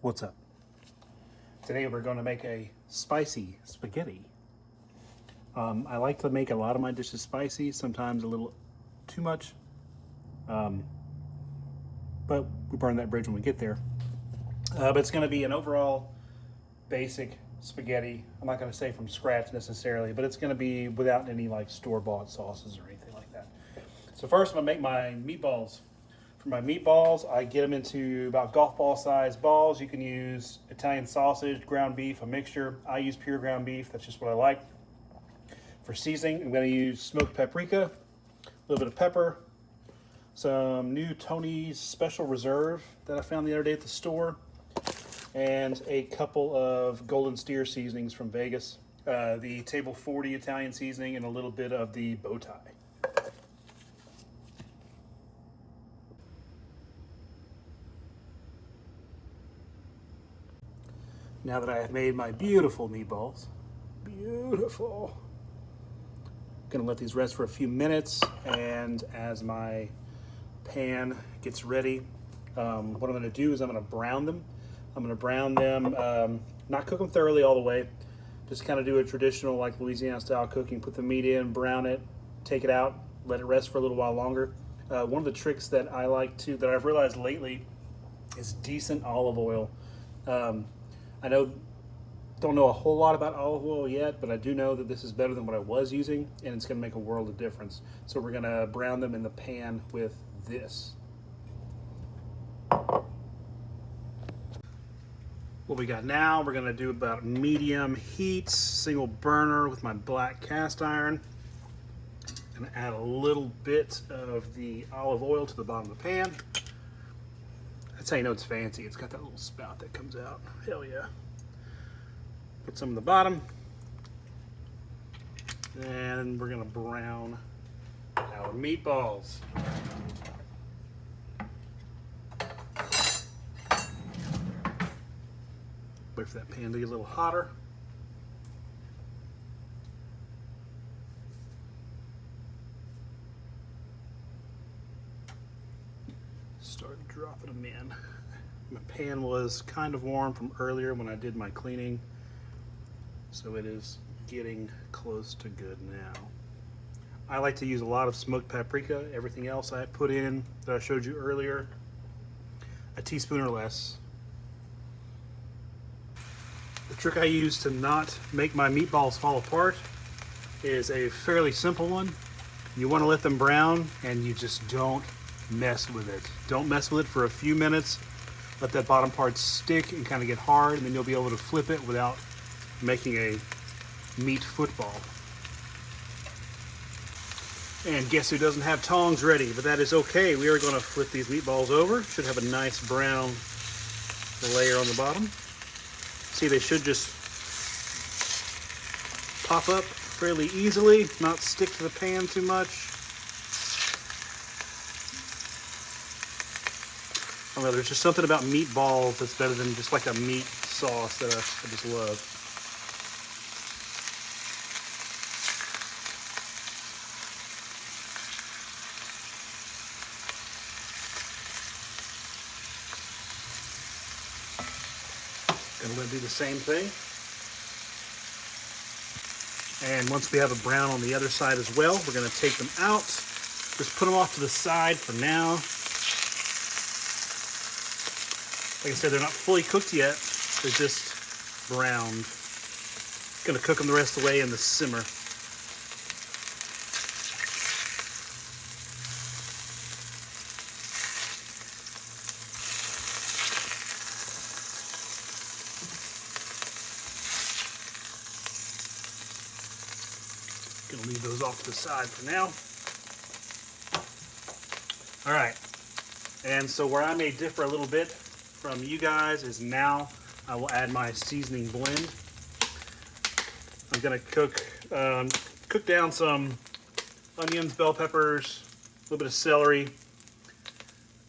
What's up? Today we're going to make a spicy spaghetti. I like to make a lot of my dishes spicy, sometimes a little too much, but we burn that bridge when we get there. But it's going to be an overall basic spaghetti. I'm not going to say from scratch necessarily, but it's going to be without any like store-bought sauces or anything like that. So first I'm going to make my meatballs. For my meatballs, I get them into about golf ball size balls. You can use Italian sausage, ground beef, a mixture. I use pure ground beef. That's just what I like. For seasoning, I'm going to use smoked paprika, a little bit of pepper, some new Tony's Special Reserve that I found the other day at the store, and a couple of Golden Steer seasonings from Vegas, the Table 40 Italian seasoning, and a little bit of the bow tie. Now that I have made my beautiful meatballs, beautiful, I'm gonna let these rest for a few minutes, and as my pan gets ready, what I'm gonna do is I'm gonna brown them. I'm gonna brown them, not cook them thoroughly all the way, just kind of do a traditional like Louisiana style cooking, put the meat in, brown it, take it out, let it rest for a little while longer. One of the tricks that I like to, that I've realized lately, is decent olive oil. I don't know a whole lot about olive oil yet, but I do know that this is better than what I was using, and it's going to make a world of difference. So we're going to brown them in the pan with this. What we got now, we're going to do about medium heat, single burner with my black cast iron. Going to add a little bit of the olive oil to the bottom of the pan. That's how you know it's fancy. It's got that little spout that comes out. Hell yeah. Put some in the bottom. And we're gonna brown our meatballs. Wait for that pan to get a little hotter. Start dropping them in. My pan was kind of warm from earlier when I did my cleaning, so it is getting close to good now. I like to use a lot of smoked paprika. Everything else I put in that I showed you earlier, a teaspoon or less. The trick I use to not make my meatballs fall apart is a fairly simple one. You want to let them brown, and you just don't mess with it. Don't mess with it for a few minutes. Let that bottom part stick and kind of get hard, and then you'll be able to flip it without making a meat football. And guess who doesn't have tongs ready? But that is okay. We are going to flip these meatballs over. Should have a nice brown layer on the bottom. See, they should just pop up fairly easily, not stick to the pan too much. I don't know, there's just something about meatballs that's better than just like a meat sauce that I just love. Gonna let it do the same thing. And once we have a brown on the other side as well, we're gonna take them out. Just put them off to the side for now. Like I said, they're not fully cooked yet. They're just browned. Gonna cook them the rest of the way in the simmer. Gonna leave those off to the side for now. All right, and so where I may differ a little bit from you guys is now I will add my seasoning blend. I'm gonna cook down some onions, bell peppers, a little bit of celery,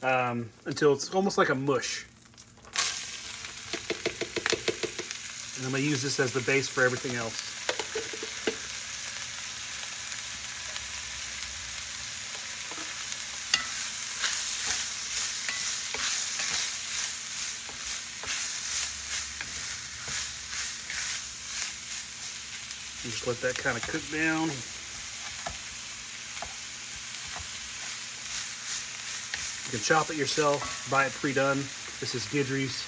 until it's almost like a mush. And I'm gonna use this as the base for everything else. Just let that kind of cook down. You can chop it yourself, buy it pre-done. This is Guidry's.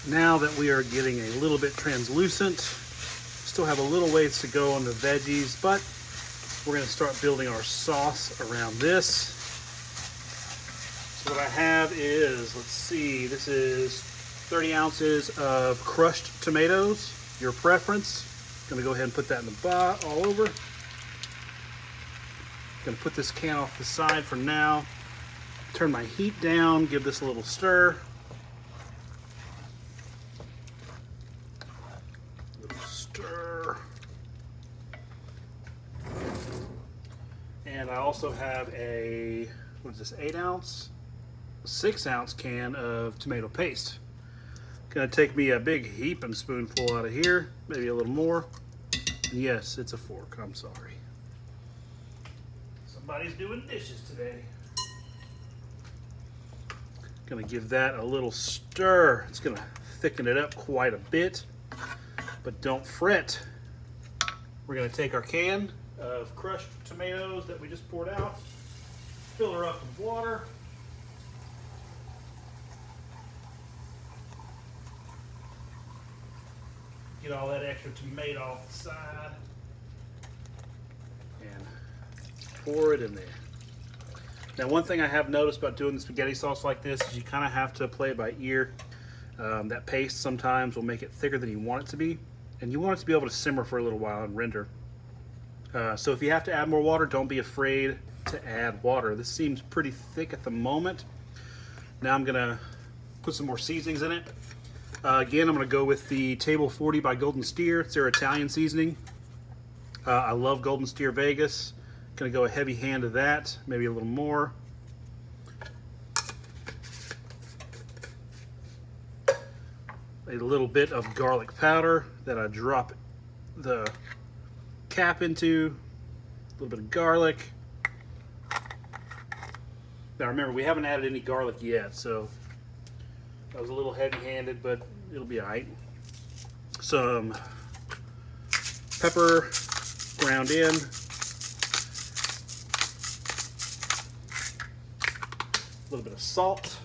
Now that we are getting a little bit translucent, still have a little ways to go on the veggies, but we're going to start building our sauce around this. So what I have is, let's see, this is 30 ounces of crushed tomatoes, your preference. Going to go ahead and put that in the pot all over. Going to put this can off the side for now. Turn my heat down, give this a little stir. And I also have a, what is this, 8-ounce, 6-ounce can of tomato paste. Gonna take me a big heaping spoonful out of here, maybe a little more. And yes, it's a fork, I'm sorry. Somebody's doing dishes today. Gonna give that a little stir. It's gonna thicken it up quite a bit, but don't fret. We're gonna take our can of crushed tomatoes that we just poured out, fill her up with water, get all that extra tomato off the side, and pour it in there. Now, one thing I have noticed about doing the spaghetti sauce like this is you kind of have to play it by ear. That paste sometimes will make it thicker than you want it to be, and you want it to be able to simmer for a little while and render. So if you have to add more water, don't be afraid to add water. This seems pretty thick at the moment. Now I'm gonna put some more seasonings in it. Again, I'm gonna go with the Table 40 by Golden Steer. It's their Italian seasoning. I love Golden Steer Vegas. Gonna go a heavy hand of that, maybe a little more. A little bit of garlic powder that I drop the cap into, a little bit of garlic. Now remember, we haven't added any garlic yet, so that was a little heavy-handed, but it'll be all right. Some pepper ground in. A little bit of salt.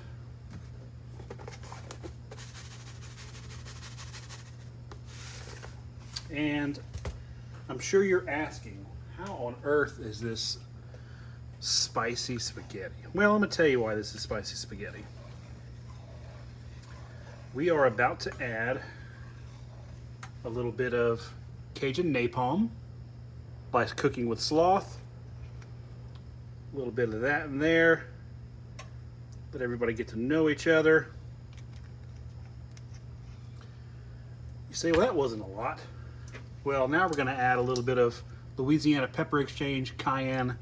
And I'm sure you're asking, how on earth is this spicy spaghetti? Well, I'm going to tell you why this is spicy spaghetti. We are about to add a little bit of Cajun napalm by cooking with sloth. A little bit of that in there. Let everybody get to know each other. You say, well, that wasn't a lot. Well, now we're going to add a little bit of Louisiana Pepper Exchange cayenne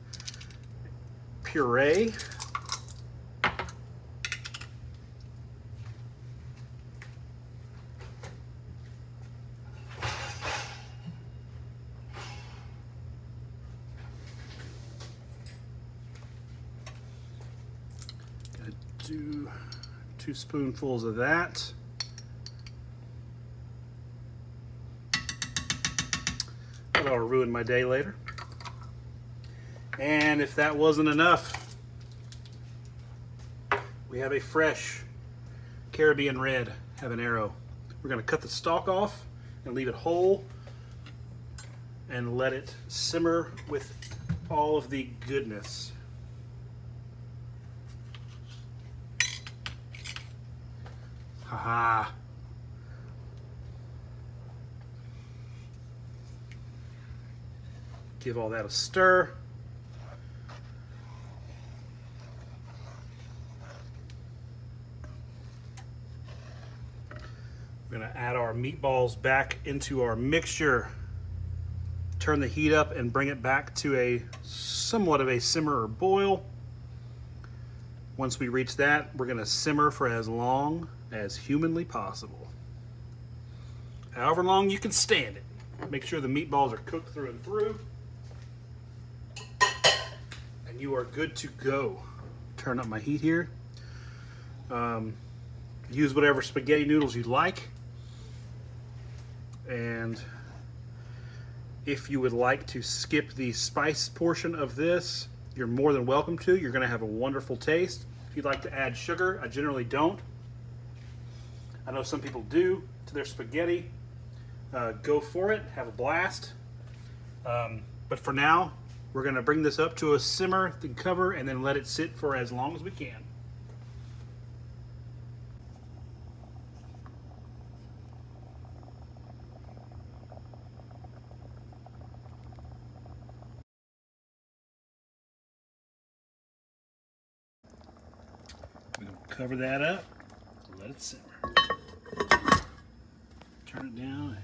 puree. Gonna do 2 spoonfuls of that. That'll ruin my day later. And if that wasn't enough, we have a fresh Caribbean red habanero. We're going to cut the stalk off and leave it whole and let it simmer with all of the goodness. Haha. Give all that a stir. We're going to add our meatballs back into our mixture. Turn the heat up and bring it back to a somewhat of a simmer or boil. Once we reach that, we're going to simmer for as long as humanly possible. However long you can stand it. Make sure the meatballs are cooked through and through. You are good to go. Turn up my heat here. Use whatever spaghetti noodles you like. And if you would like to skip the spice portion of this, you're more than welcome to. You're going to have a wonderful taste. If you'd like to add sugar, I generally don't. I know some people do to their spaghetti. Go for it. Have a blast. But for now, we're going to bring this up to a simmer, then cover, and then let it sit for as long as we can. We're going to cover that up, let it simmer. Turn it down